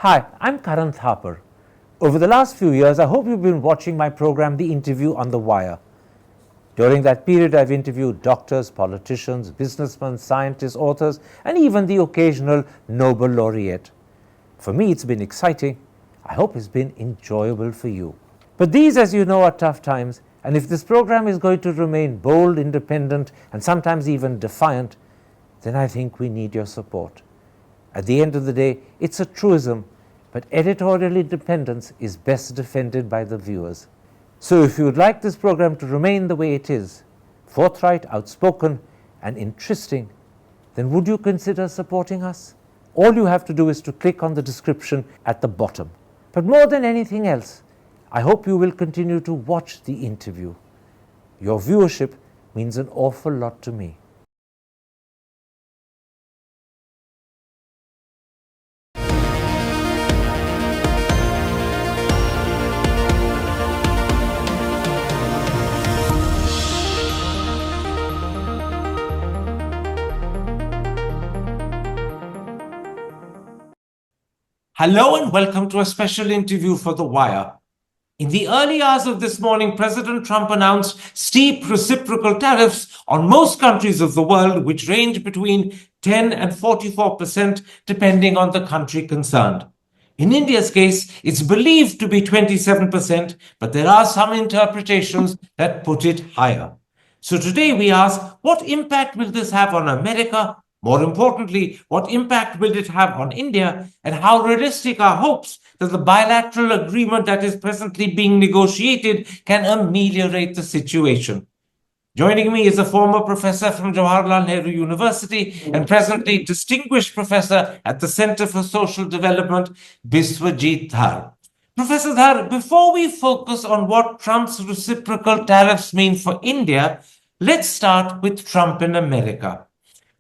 Hi, I'm Karan Thapar. Over the last few years, I hope you've been watching my program, The Interview on the Wire. During that period, I've interviewed doctors, politicians, businessmen, scientists, authors, and even the occasional Nobel laureate. For me, it's been exciting. I hope it's been enjoyable for you. But these, as you know, are tough times, and if this program is going to remain bold, independent, and sometimes even defiant, then I think we need your support. At the end of the day, it's a truism, but editorial independence is best defended by the viewers. So if you would like this program to remain the way it is, forthright, outspoken, and interesting, then would you consider supporting us? All you have to do is to click on the description at the bottom. But more than anything else, I hope you will continue to watch the interview. Your viewership means an awful lot to me. Hello and welcome to a special interview for The Wire. In the early hours of this morning, President Trump announced steep reciprocal tariffs on most countries of the world, which range between 10 and 44% depending on the country concerned. In India's case, it's believed to be 27%, but there are some interpretations that put it higher. So today we ask, what impact will this have on America? More importantly, what impact will it have on India, and how realistic are hopes that the bilateral agreement that is presently being negotiated can ameliorate the situation? Joining me is a former professor from Jawaharlal Nehru University and presently distinguished professor at the Center for Social Development, Biswajit Dhar. Professor Dhar, before we focus on what Trump's reciprocal tariffs mean for India, let's start with Trump in America.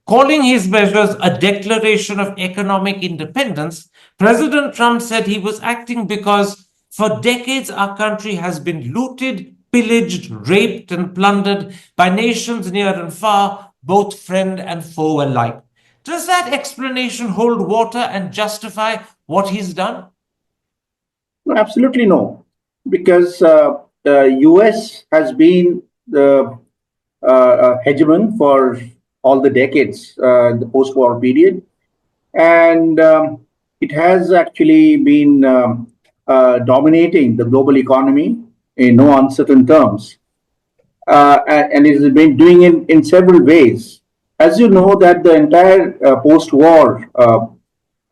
Calling his measures a declaration of economic independence, President Trump said he was acting because for decades our country has been looted, pillaged, raped, and plundered by nations near and far, both friend and foe alike. Does that explanation hold water and justify what he's done? No, absolutely no, because the US has been the hegemon for all the decades, the post-war period, and it has actually been dominating the global economy in no uncertain terms, and it has been doing it in several ways. As you know, that the entire post-war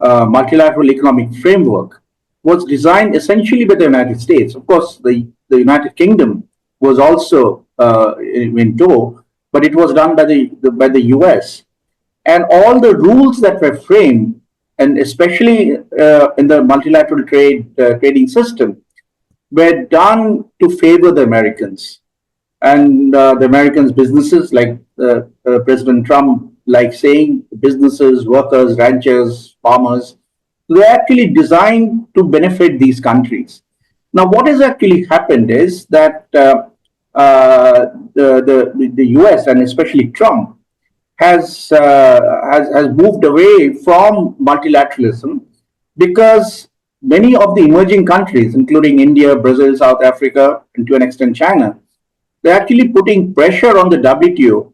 multilateral economic framework was designed essentially by the United States. Of course, the United Kingdom was also in tow, but it was done by the US. And all the rules that were framed, and especially in the multilateral trading system, were done to favor the Americans. And the Americans' businesses, like President Trump, like saying businesses, workers, ranchers, farmers, they're actually designed to benefit these countries. Now, what has actually happened is that the US and especially Trump has moved away from multilateralism because many of the emerging countries, including India, Brazil, South Africa, and to an extent China, they're actually putting pressure on the WTO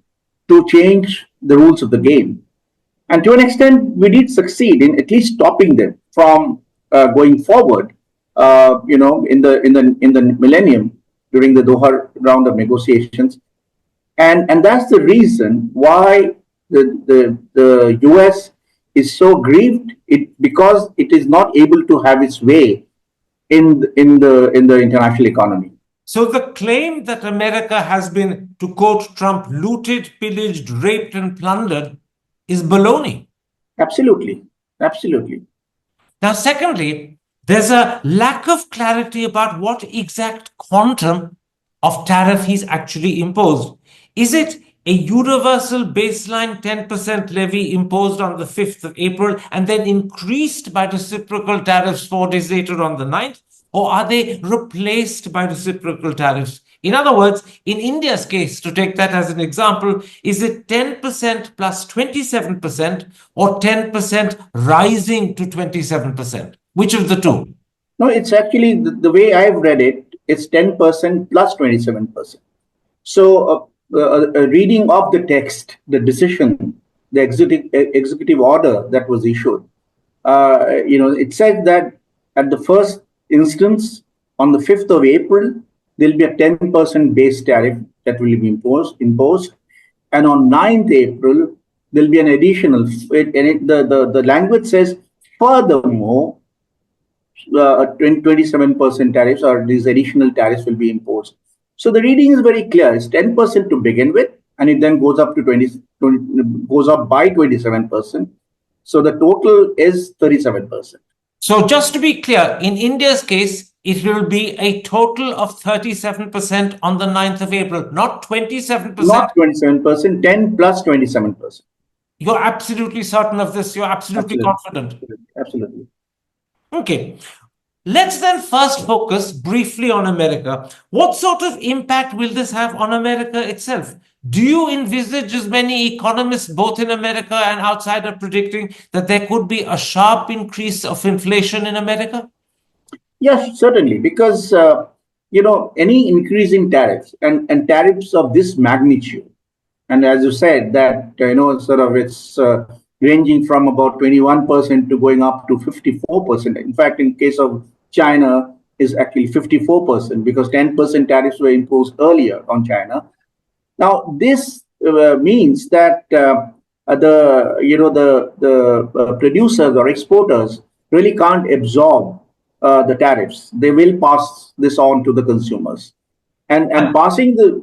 to change the rules of the game. And to an extent, we did succeed in at least stopping them from going forward. In the millennium during the Doha round of negotiations, and that's the reason why the US is so grieved. Because it is not able to have its way in the international economy. So the claim that America has been, to quote Trump, looted, pillaged, raped, and plundered is baloney. Absolutely. Now, secondly, there's a lack of clarity about what exact quantum of tariff he's actually imposed. Is it a universal baseline 10% levy imposed on the 5th of April and then increased by reciprocal tariffs 4 days later on the 9th? Or are they replaced by reciprocal tariffs? In other words, in India's case, to take that as an example, is it 10% plus 27% or 10% rising to 27%? Which of the two? No, it's actually the way I've read it, it's 10% plus 27%. So, a reading of the text, the decision, the executive order that was issued, it said that at the first instance, on the 5th of April, there'll be a 10% base tariff that will be imposed. And on 9th April, there'll be an additional, the language says, furthermore, 27% tariffs or these additional tariffs will be imposed. So the reading is very clear. It's 10% to begin with, and it then goes up to 20 goes up by 27%. So the total is 37%. So just to be clear, in India's case, it will be a total of 37% on the 9th of April, not 27%. Not 27%, 10 plus 27%. You're absolutely certain of this. You're absolutely confident. Absolutely. Okay. Let's then first focus briefly on America. What sort of impact will this have on America itself? Do you envisage, as many economists, both in America and outside, are predicting that there could be a sharp increase of inflation in America? Yes, certainly, because any increase in tariffs and tariffs of this magnitude, and as you said, that it's ranging from about 21% to going up to 54%. In fact, in case of China, is actually 54% because 10% tariffs were imposed earlier on China. Now, this means that the producers or exporters really can't absorb the tariffs. They will pass this on to the consumers, and passing the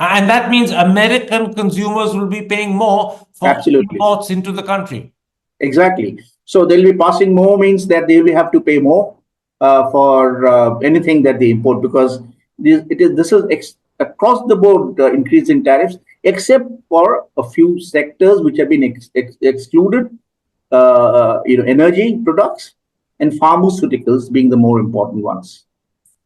And that means American consumers will be paying more for Absolutely. imports into the country. Exactly. So they'll be passing more means that they will have to pay more for anything that they import because this is across the board increase in tariffs, except for a few sectors which have been excluded. Energy products and pharmaceuticals being the more important ones.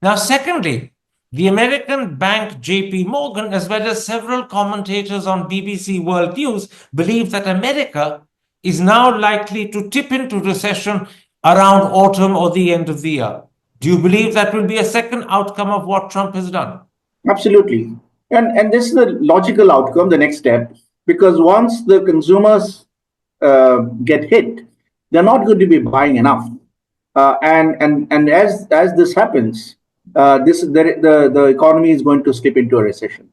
Now, secondly, the American bank JP Morgan, as well as several commentators on BBC World News, believe that America is now likely to tip into recession around autumn or the end of the year. Do you believe that will be a second outcome of what Trump has done? Absolutely. And this is the logical outcome, the next step, because once the consumers get hit, they're not going to be buying enough. And as this happens, the economy is going to slip into a recession.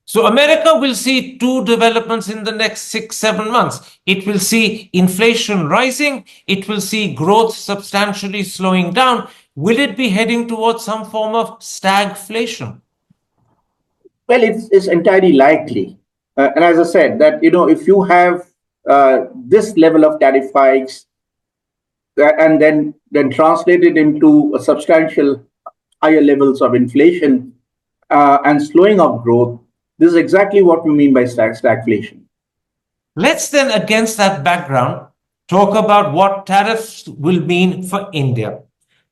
So America will see two developments in the next 6-7 months. It will see inflation rising. It will see growth substantially slowing down. Will it be heading towards some form of stagflation? Well, it's entirely likely. And as I said, that if you have this level of tariff hikes and then translate it into a substantial higher levels of inflation and slowing of growth, this is exactly what we mean by stagflation. Let's then, against that background, talk about what tariffs will mean for India.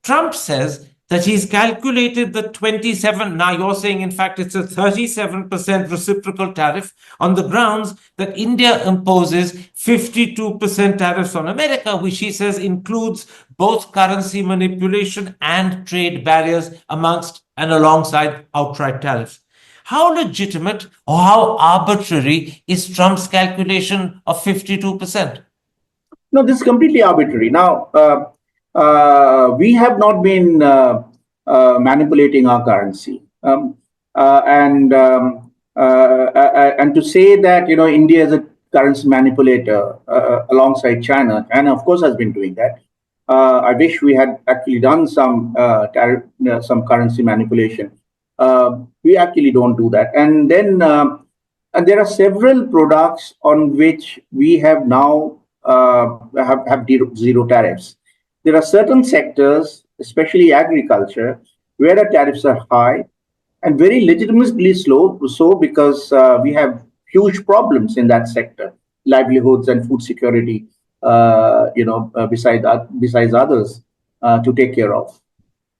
Trump says that he's calculated the 27, now you're saying in fact it's a 37% reciprocal tariff on the grounds that India imposes 52% tariffs on America, which he says includes both currency manipulation and trade barriers amongst and alongside outright tariffs. How legitimate or how arbitrary is Trump's calculation of 52%? No, this is completely arbitrary. Now, we have not been manipulating our currency, and to say that India is a currency manipulator alongside China. China, of course, has been doing that. I wish we had actually done some currency manipulation. We actually don't do that, and then and there are several products on which we have now have zero tariffs. There are certain sectors, especially agriculture, where the tariffs are high and very legitimately slow. So because we have huge problems in that sector, livelihoods and food security, besides others to take care of.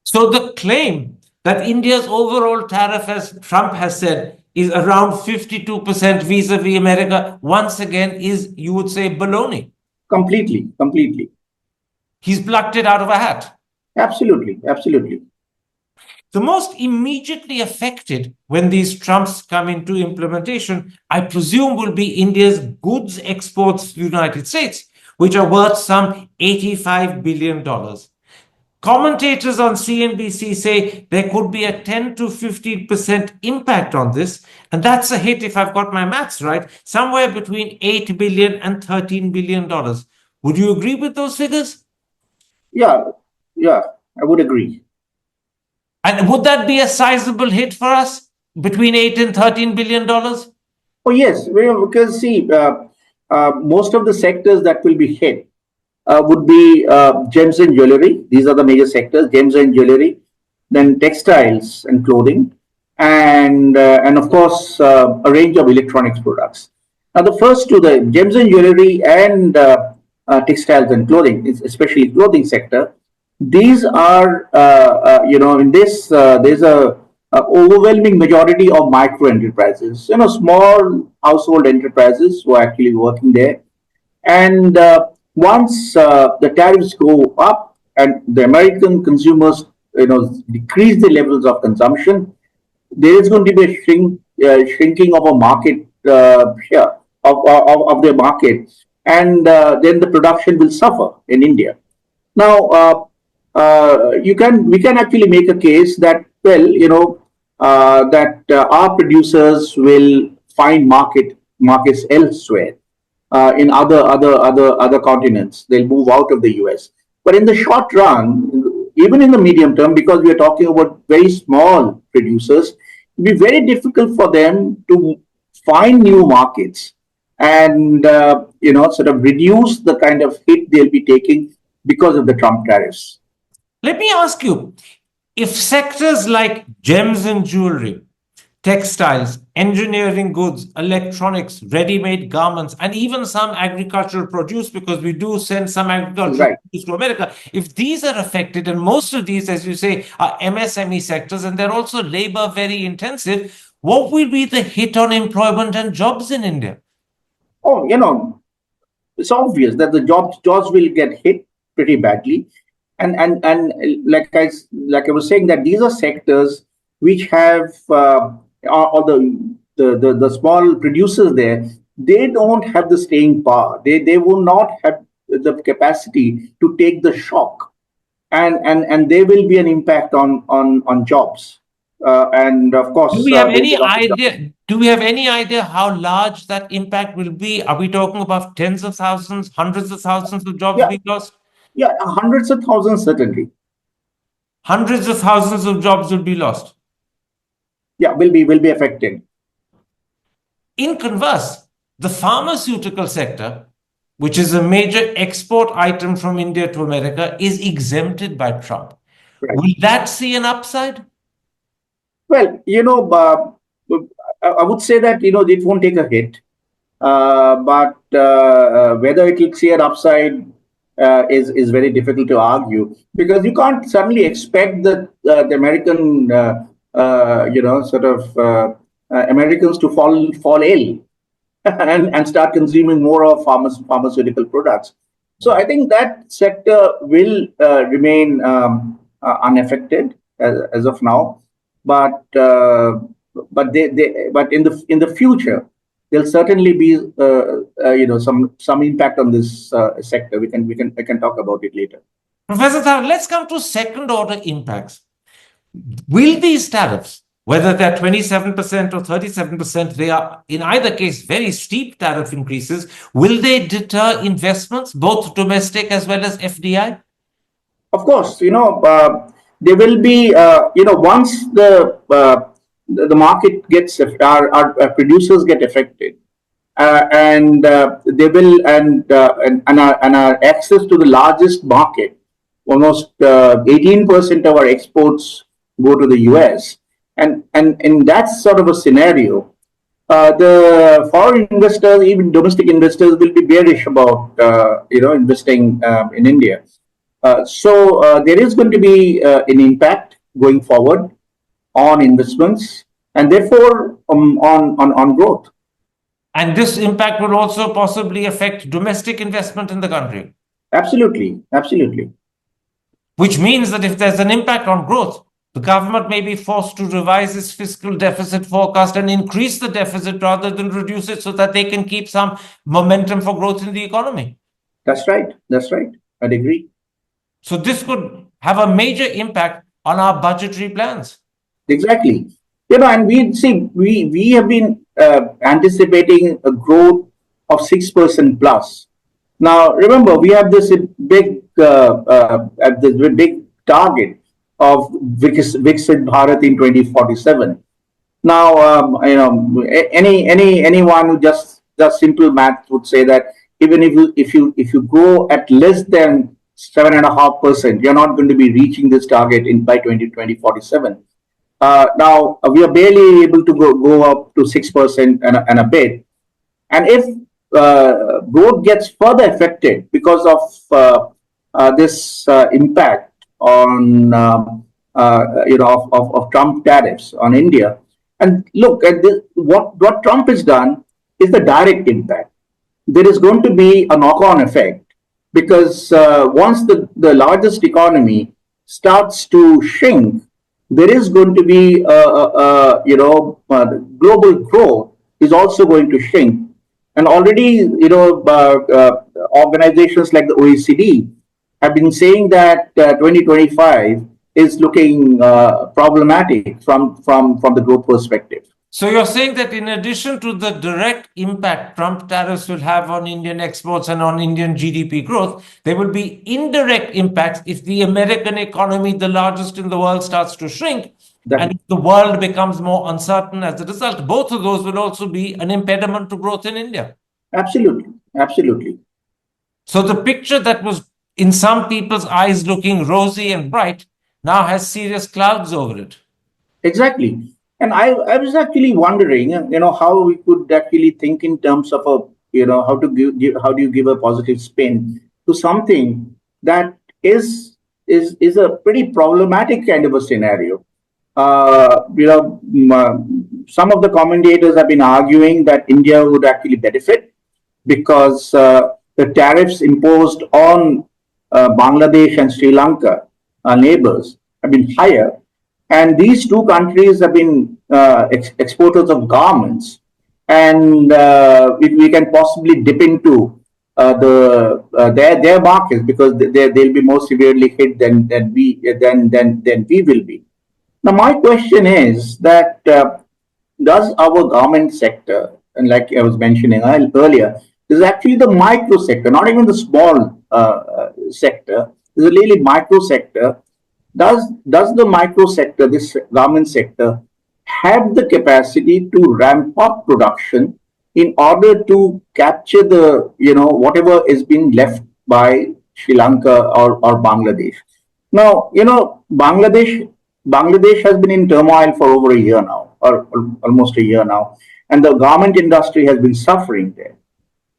So the claim that India's overall tariff, as Trump has said, is around 52% vis-a-vis America, once again is, you would say, baloney. Completely. He's plucked it out of a hat. Absolutely, absolutely. The most immediately affected when these Trumps come into implementation, I presume, will be India's goods exports to the United States, which are worth some $85 billion. Commentators on CNBC say there could be a 10 to 15% impact on this, and that's a hit, if I've got my maths right, somewhere between $8 billion and $13 billion. Would you agree with those figures? Yeah, yeah, I would agree. And would that be a sizable hit for us, between 8 and $13 billion? Oh, yes, well, because see, most of the sectors that will be hit would be gems and jewelry. These are the major sectors: gems and jewelry, then textiles and clothing, and of course a range of electronics products. Now, the first two, the gems and jewelry and textiles and clothing, especially clothing sector, these are in this there's a overwhelming majority of micro enterprises, small household enterprises who are actually working there. And once the tariffs go up and the American consumers, decrease the levels of consumption, there is going to be a shrinking of a market share of the market, and then the production will suffer in India. Now, we can actually make a case that, well, that our producers will find markets elsewhere, in other continents. They'll move out of the US. But in the short run, even in the medium term, because we are talking about very small producers, it'll be very difficult for them to find new markets and sort of reduce the kind of hit they'll be taking because of the Trump tariffs. Let me ask you, if sectors like gems and jewelry, textiles, engineering goods, electronics, ready-made garments, and even some agricultural produce, because we do send some agricultural produce to America, if these are affected, and most of these, as you say, are MSME sectors, and they're also labor very intensive, what will be the hit on employment and jobs in India? Oh, it's obvious that the jobs will get hit pretty badly, and like I was saying, that these are sectors which have or the small producers there, they don't have the staying power. They will not have the capacity to take the shock, and there will be an impact on jobs, and of course. Do we have any idea? Do we have any idea how large that impact will be? Are we talking about tens of thousands, hundreds of thousands of jobs being lost? Yeah, hundreds of thousands, certainly. Hundreds of thousands of jobs will be lost. Yeah, will be affected. In converse, the pharmaceutical sector, which is a major export item from India to America, is exempted by Trump. Right. Will that see an upside? Well, I would say that it won't take a hit, but whether it will see an upside is very difficult to argue, because you can't suddenly expect that the American Americans to fall ill and start consuming more of pharmaceutical products. So I think that sector will remain unaffected as of now, but in the future there'll certainly be some impact on this sector. We can talk about it later. Professor Dhar, let's come to second order impacts. Will these tariffs, whether they're 27% or 37%, they are in either case very steep tariff increases, will they deter investments, both domestic as well as FDI? Of course, there will be, once the market gets, our producers get affected, and they will, and our access to the largest market, almost 18% of our exports go to the US, and in that sort of a scenario, the foreign investors, even domestic investors, will be bearish about investing in India. So there is going to be an impact going forward on investments, and therefore on growth. And this impact will also possibly affect domestic investment in the country. Absolutely, absolutely. Which means that if there's an impact on growth, the government may be forced to revise its fiscal deficit forecast and increase the deficit rather than reduce it so that they can keep some momentum for growth in the economy. That's right. That's right. I'd agree. So this could have a major impact on our budgetary plans. Exactly. And we have been anticipating a growth of 6% plus. Now, remember, we have this big target of Viksit Bharat in 2047. Now, anyone who just simple math would say that even if you grow at less than 7.5%, you're not going to be reaching this target in by 2047. Now we are barely able to go up to 6% and a bit. And if growth gets further affected because of this impact on of Trump tariffs on India, and look at this, what Trump has done is the direct impact. There is going to be a knock-on effect because once the largest economy starts to shrink, there is going to be global growth is also going to shrink, and already organizations like the OECD have been saying that 2025 is looking problematic from the growth perspective. So you're saying that in addition to the direct impact Trump tariffs will have on Indian exports and on Indian GDP growth, there will be indirect impacts if the American economy, the largest in the world, starts to shrink, and if the world becomes more uncertain as a result. Both of those will also be an impediment to growth in India. Absolutely, absolutely. So the picture that was in some people's eyes looking rosy and bright now has serious clouds over it. Exactly. And I was actually wondering, how we could actually think in terms of how to how do you give a positive spin to something that is a pretty problematic kind of a scenario. Some of the commentators have been arguing that India would actually benefit because the tariffs imposed on Bangladesh and Sri Lanka, our neighbors, have been higher, and these two countries have been exporters of garments, and we can possibly dip into their markets because they'll be more severely hit than we will be. Now, my question is that does our garment sector, and like I was mentioning earlier, is actually the micro sector, not even the small sector, is a really micro sector. Does the micro sector, this garment sector, have the capacity to ramp up production in order to capture the whatever is being left by Sri Lanka or Bangladesh? Now Bangladesh has been in turmoil for over a year now, or almost a year now, and the garment industry has been suffering there.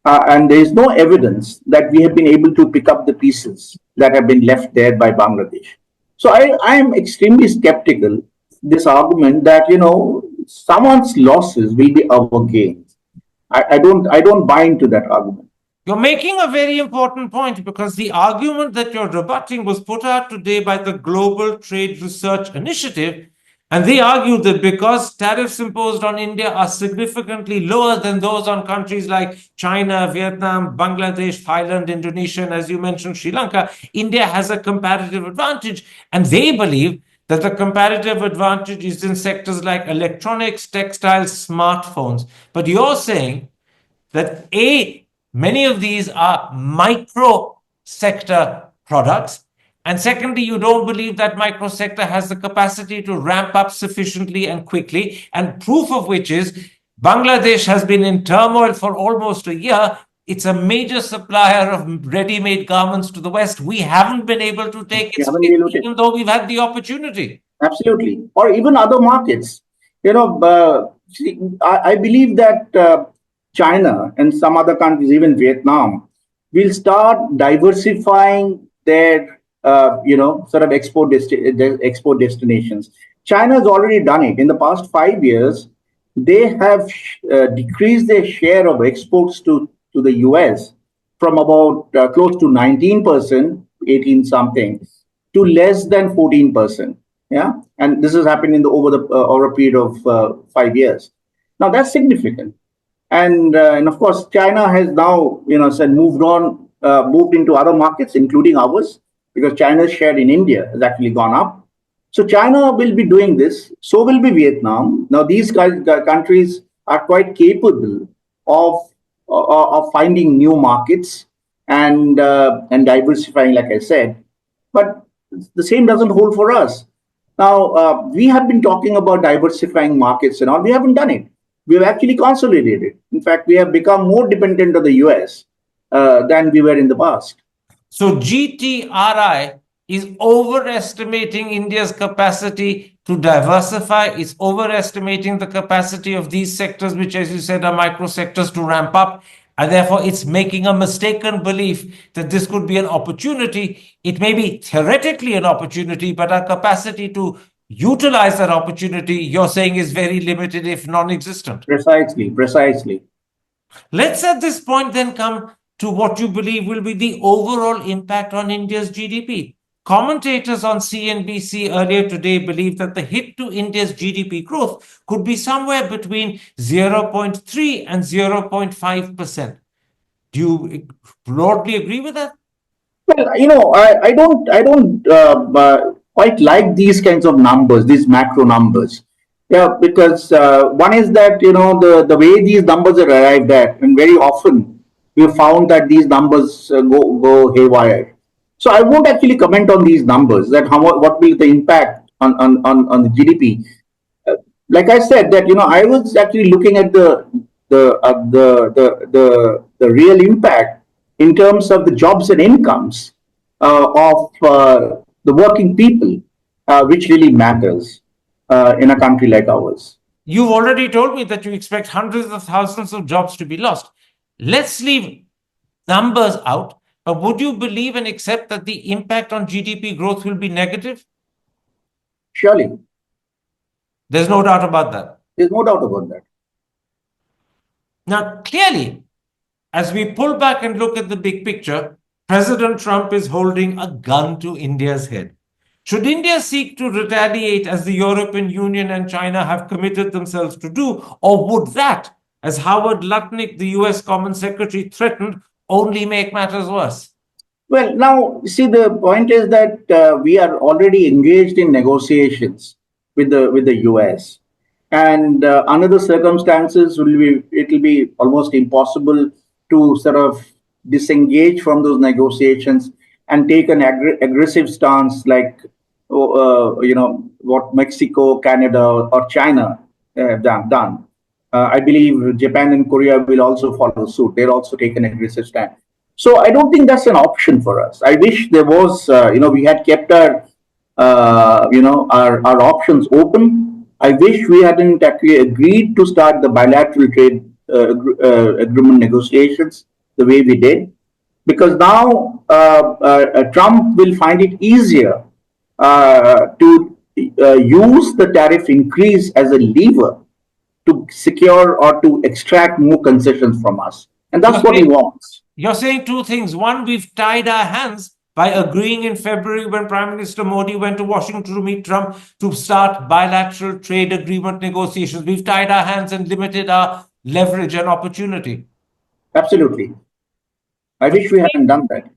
And there is no evidence that we have been able to pick up the pieces that have been left there by Bangladesh. So I am extremely skeptical this argument that someone's losses will be our gains. I don't buy into that argument. You're making a very important point because the argument that you're rebutting was put out today by the Global Trade Research Initiative. And they argue that because tariffs imposed on India are significantly lower than those on countries like China, Vietnam, Bangladesh, Thailand, Indonesia, and as you mentioned, Sri Lanka, India has a comparative advantage. And they believe that the comparative advantage is in sectors like electronics, textiles, smartphones. But you're saying that many of these are micro sector products. And secondly, you don't believe that micro sector has the capacity to ramp up sufficiently and quickly. And proof of which is Bangladesh has been in turmoil for almost a year. It's a major supplier of ready-made garments to the West. We haven't been able to take its place, even though we've had the opportunity. Absolutely. Or even other markets. I believe that China and some other countries, even Vietnam, will start diversifying their sort of export destinations. China has already done it. In the past 5 years, they have decreased their share of exports to the US from about close to 19%, 18 something, to less than 14%. Yeah, and this has happened in the over a period of 5 years. Now that's significant, and of course China has now said moved into other markets, including ours, because China's share in India has actually gone up. So China will be doing this. So will be Vietnam. Now these countries are quite capable of finding new markets and diversifying, like I said. But the same doesn't hold for us. Now we have been talking about diversifying markets and all. We haven't done it. We have actually consolidated. In fact, we have become more dependent on the US than we were in the past. So GTRI is overestimating India's capacity to diversify. It's overestimating the capacity of these sectors, which, as you said, are micro sectors, to ramp up. And therefore, it's making a mistaken belief that this could be an opportunity. It may be theoretically an opportunity, but our capacity to utilize that opportunity, you're saying, is very limited, if non-existent. Precisely. Let's at this point then come to what you believe will be the overall impact on India's GDP. Commentators on CNBC earlier today believe that the hit to India's GDP growth could be somewhere between 0.3 and 0.5%. Do you broadly agree with that? Well, I don't quite like these kinds of numbers, these macro numbers. Yeah, because one is that the way these numbers are arrived at, and very often we have found that these numbers go haywire. So I won't actually comment on these numbers. That what will the impact on the GDP? Like I said, that I was actually looking at the real impact in terms of the jobs and incomes of the working people, which really matters in a country like ours. You've already told me that you expect hundreds of thousands of jobs to be lost. Let's leave numbers out, but would you believe and accept that the impact on GDP growth will be negative? Surely. There's no doubt about that. There's no doubt about that. Now, clearly, as we pull back and look at the big picture, President Trump is holding a gun to India's head. Should India seek to retaliate as the European Union and China have committed themselves to do, or would that, as Howard Lutnick, the US Common Secretary, threatened, only make matters worse? Well, now, see, the point is that we are already engaged in negotiations with the US. And under the circumstances, it will be almost impossible to sort of disengage from those negotiations and take an aggressive stance like what Mexico, Canada, or China have done. I believe Japan and Korea will also follow suit. They'll also take an aggressive stand. So I don't think that's an option for us. I wish there was. We had kept our options open. I wish we hadn't actually agreed to start the bilateral trade agreement negotiations the way we did, because now Trump will find it easier to use the tariff increase as a lever to secure or to extract more concessions from us. And that's what he wants. You're saying two things. One, we've tied our hands by agreeing in February when Prime Minister Modi went to Washington to meet Trump to start bilateral trade agreement negotiations. We've tied our hands and limited our leverage and opportunity. Absolutely. I wish we hadn't done that.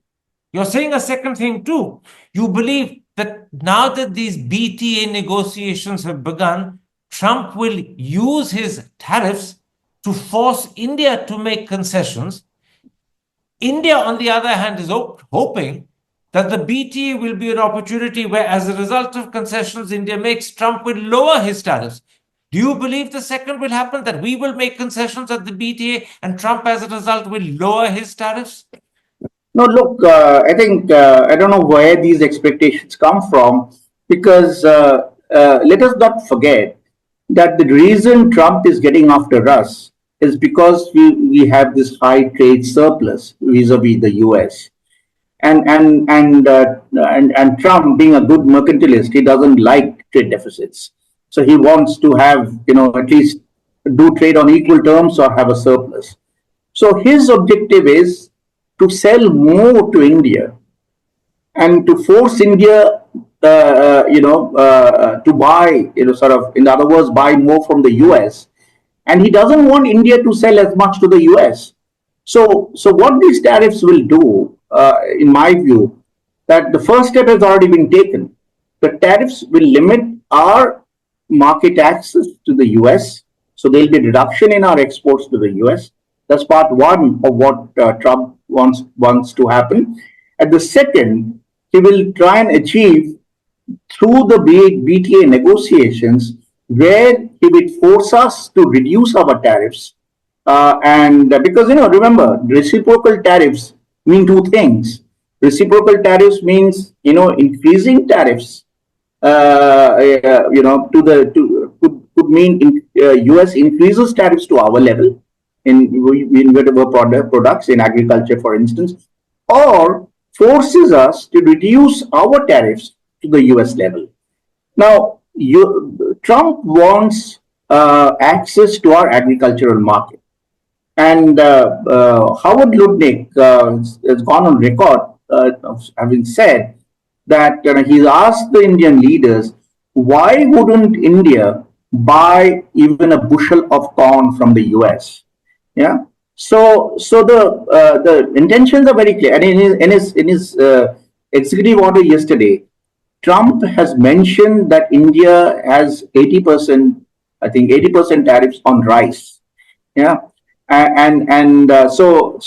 You're saying a second thing too. You believe that now that these BTA negotiations have begun, Trump will use his tariffs to force India to make concessions. India, on the other hand, is hoping that the BTA will be an opportunity where, as a result of concessions India makes, Trump will lower his tariffs. Do you believe the second will happen, that we will make concessions at the BTA and Trump, as a result, will lower his tariffs? No, look, I think, I don't know where these expectations come from, because let us not forget that the reason Trump is getting after us is because we have this high trade surplus vis-a-vis the US. And Trump, being a good mercantilist, he doesn't like trade deficits. So he wants to have, at least do trade on equal terms or have a surplus. So his objective is to sell more to India and to force India, to buy, sort of, in other words, buy more from the US. And he doesn't want India to sell as much to the US. So what these tariffs will do, in my view, that the first step has already been taken. The tariffs will limit our market access to the US. So there'll be a reduction in our exports to the US. That's part one of what Trump wants to happen. At the second, he will try and achieve through the BTA negotiations, where he will force us to reduce our tariffs. And because, remember, reciprocal tariffs mean two things. Reciprocal tariffs means, increasing tariffs, could mean US increases tariffs to our level in whatever products in agriculture, for instance, or forces us to reduce our tariffs to the US level. Now, Trump wants access to our agricultural market. And Howard Lutnick has gone on record of having said that he's asked the Indian leaders, why wouldn't India buy even a bushel of corn from the US? Yeah. So the intentions are very clear. And in his executive order yesterday, Trump has mentioned that India has 80%, I think 80% tariffs on rice. Yeah, so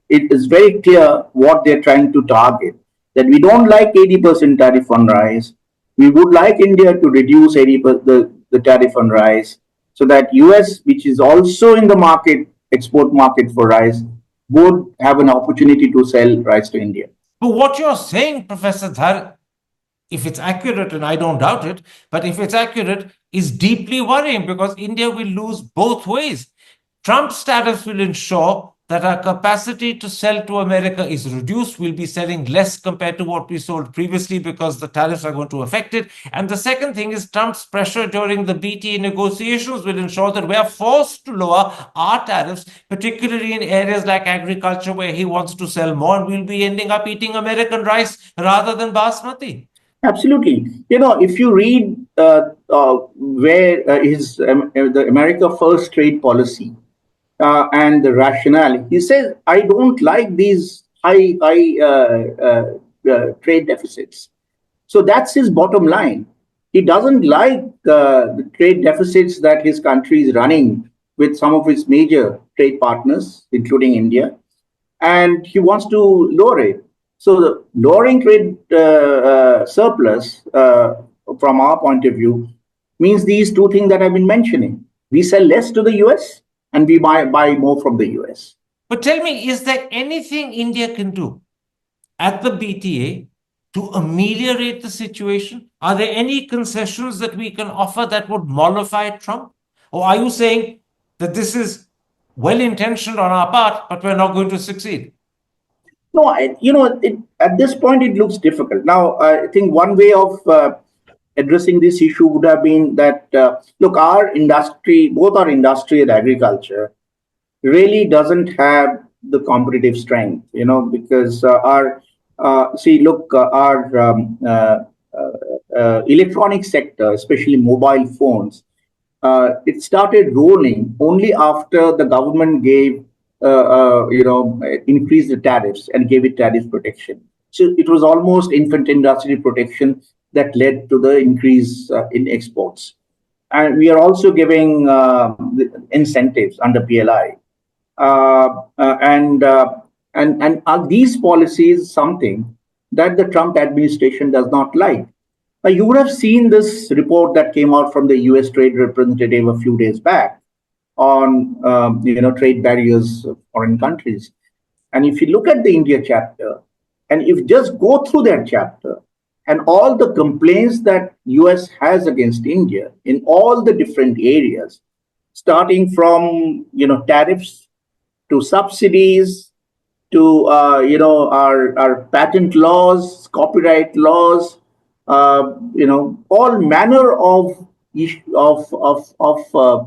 it is very clear what they're trying to target. That we don't like 80% tariff on rice. We would like India to reduce 80% the tariff on rice, so that US, which is also in the market, export market for rice, would have an opportunity to sell rice to India. But what you're saying, Professor Dhar, if it's accurate, and I don't doubt it, but if it's accurate, is deeply worrying, because India will lose both ways. Trump's tariffs will ensure that our capacity to sell to America is reduced. We'll be selling less compared to what we sold previously because the tariffs are going to affect it. And the second thing is Trump's pressure during the BTA negotiations will ensure that we are forced to lower our tariffs, particularly in areas like agriculture where he wants to sell more, and we'll be ending up eating American rice rather than basmati. Absolutely. If you read where the America First trade policy and the rationale, he says, I don't like these high trade deficits. So that's his bottom line. He doesn't like the trade deficits that his country is running with some of its major trade partners, including India, and he wants to lower it. So the lowering trade surplus, from our point of view, means these two things that I've been mentioning. We sell less to the US and we buy more from the US. But tell me, is there anything India can do at the BTA to ameliorate the situation? Are there any concessions that we can offer that would mollify Trump? Or are you saying that this is well-intentioned on our part, but we're not going to succeed? No, at this point, it looks difficult. Now, I think one way of addressing this issue would have been that, look, our industry, both our industry and agriculture, really doesn't have the competitive strength, because our electronic sector, especially mobile phones, it started rolling only after the government gave increased the tariffs and gave it tariff protection. So it was almost infant industry protection that led to the increase in exports. And we are also giving incentives under PLI. And are these policies something that the Trump administration does not like? You would have seen this report that came out from the US Trade Representative a few days back on trade barriers of foreign countries. And if you look at the India chapter, and if you just go through that chapter and all the complaints that US has against India in all the different areas, starting from tariffs to subsidies to our patent laws, copyright laws, all manner of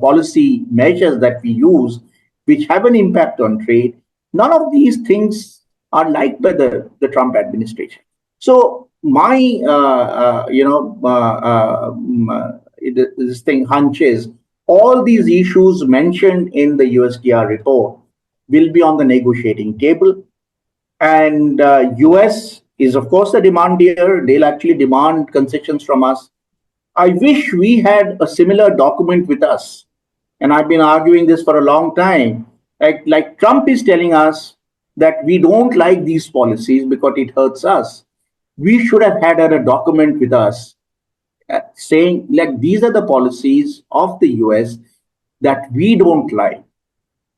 policy measures that we use, which have an impact on trade. None of these things are liked by the Trump administration. So my, this thing hunch is all these issues mentioned in the USDR report will be on the negotiating table. And US is, of course, the demander. They'll actually demand concessions from us. I wish we had a similar document with us. And I've been arguing this for a long time. Like Trump is telling us that we don't like these policies because it hurts us. We should have had a document with us saying, like, these are the policies of the US that we don't like.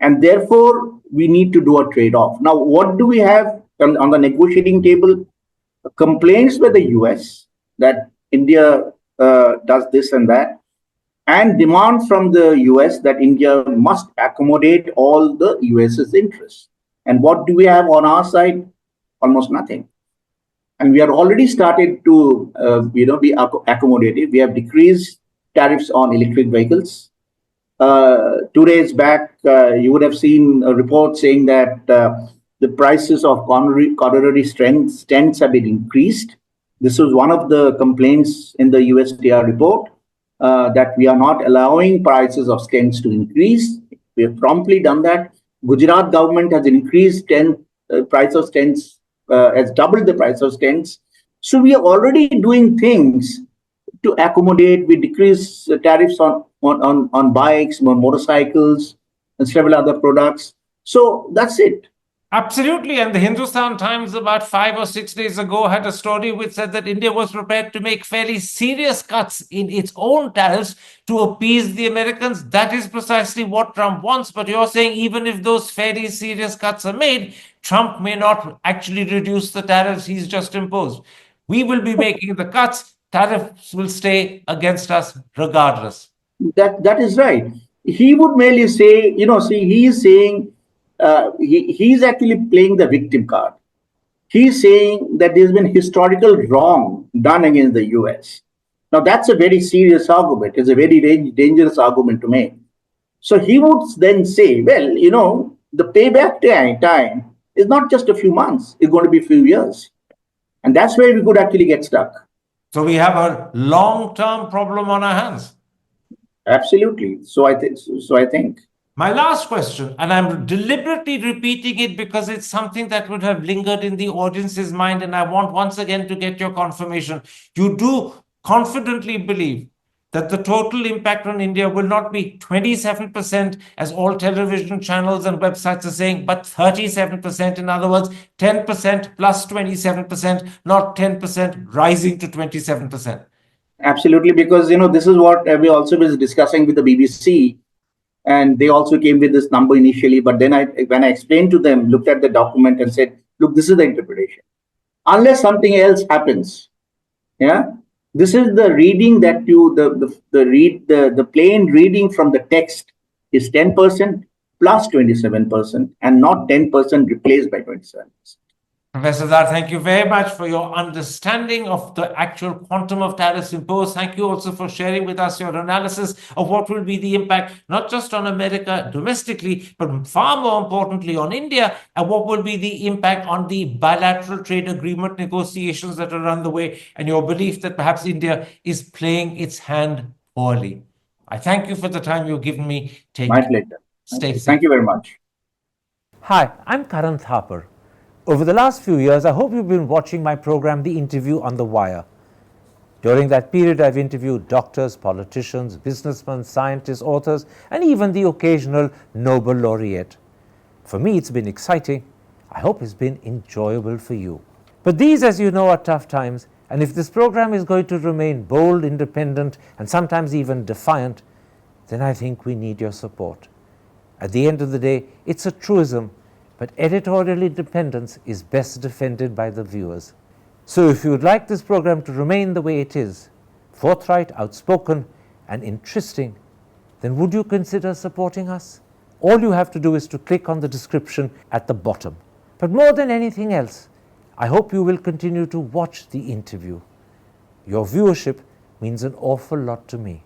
And therefore, we need to do a trade off. Now, what do we have on the negotiating table? Complaints by the US that India does this and that, and demands from the US that India must accommodate all the US's interests. And what do we have on our side? Almost nothing. And we are already started to be accommodative. We have decreased tariffs on electric vehicles. 2 days back, you would have seen a report saying that the prices of coronary stents have been increased. This was one of the complaints in the USDR report, that we are not allowing prices of stents to increase. We have promptly done that. Gujarat government has increased price of stents, has doubled the price of stents. So we are already doing things to accommodate. We decrease tariffs on bikes, on motorcycles, and several other products. So that's it. Absolutely. And the Hindustan Times about 5 or 6 days ago had a story which said that India was prepared to make fairly serious cuts in its own tariffs to appease the Americans. That is precisely what Trump wants. But you're saying even if those fairly serious cuts are made, Trump may not actually reduce the tariffs he's just imposed. We will be making the cuts. Tariffs will stay against us regardless. That is right. He would merely say, he is saying, he's actually playing the victim card. He's saying that there's been historical wrong done against the US. Now, that's a very serious argument. It's a very dangerous argument to make. So he would then say, well, the payback time is not just a few months, it's going to be a few years. And that's where we could actually get stuck. So we have a long-term problem on our hands. Absolutely. So I think. My last question, and I'm deliberately repeating it because it's something that would have lingered in the audience's mind, and I want once again to get your confirmation. You do confidently believe that the total impact on India will not be 27%, as all television channels and websites are saying, but 37%. In other words, 10% plus 27%, not 10% rising to 27%. Absolutely, because this is what we also was discussing with the BBC, and they also came with this number initially. But then when I explained to them, looked at the document and said, look, this is the interpretation. Unless something else happens, this is the reading that the plain reading from the text is 10% plus 27%, and not 10% replaced by 27%. Professor Dhar, thank you very much for your understanding of the actual quantum of tariffs imposed. Thank you also for sharing with us your analysis of what will be the impact, not just on America domestically, but far more importantly on India, and what will be the impact on the bilateral trade agreement negotiations that are underway, and your belief that perhaps India is playing its hand poorly. I thank you for the time you've given me. My pleasure. Stay safe. Thank you very much. Hi, I'm Karan Thapar. Over the last few years, I hope you've been watching my program, The Interview on the Wire. During that period, I've interviewed doctors, politicians, businessmen, scientists, authors, and even the occasional Nobel laureate. For me, it's been exciting. I hope it's been enjoyable for you. But these, as you know, are tough times, and if this program is going to remain bold, independent, and sometimes even defiant, then I think we need your support. At the end of the day, it's a truism, but editorial independence is best defended by the viewers. So if you would like this program to remain the way it is, forthright, outspoken, and interesting, then would you consider supporting us? All you have to do is to click on the description at the bottom. But more than anything else, I hope you will continue to watch The Interview. Your viewership means an awful lot to me.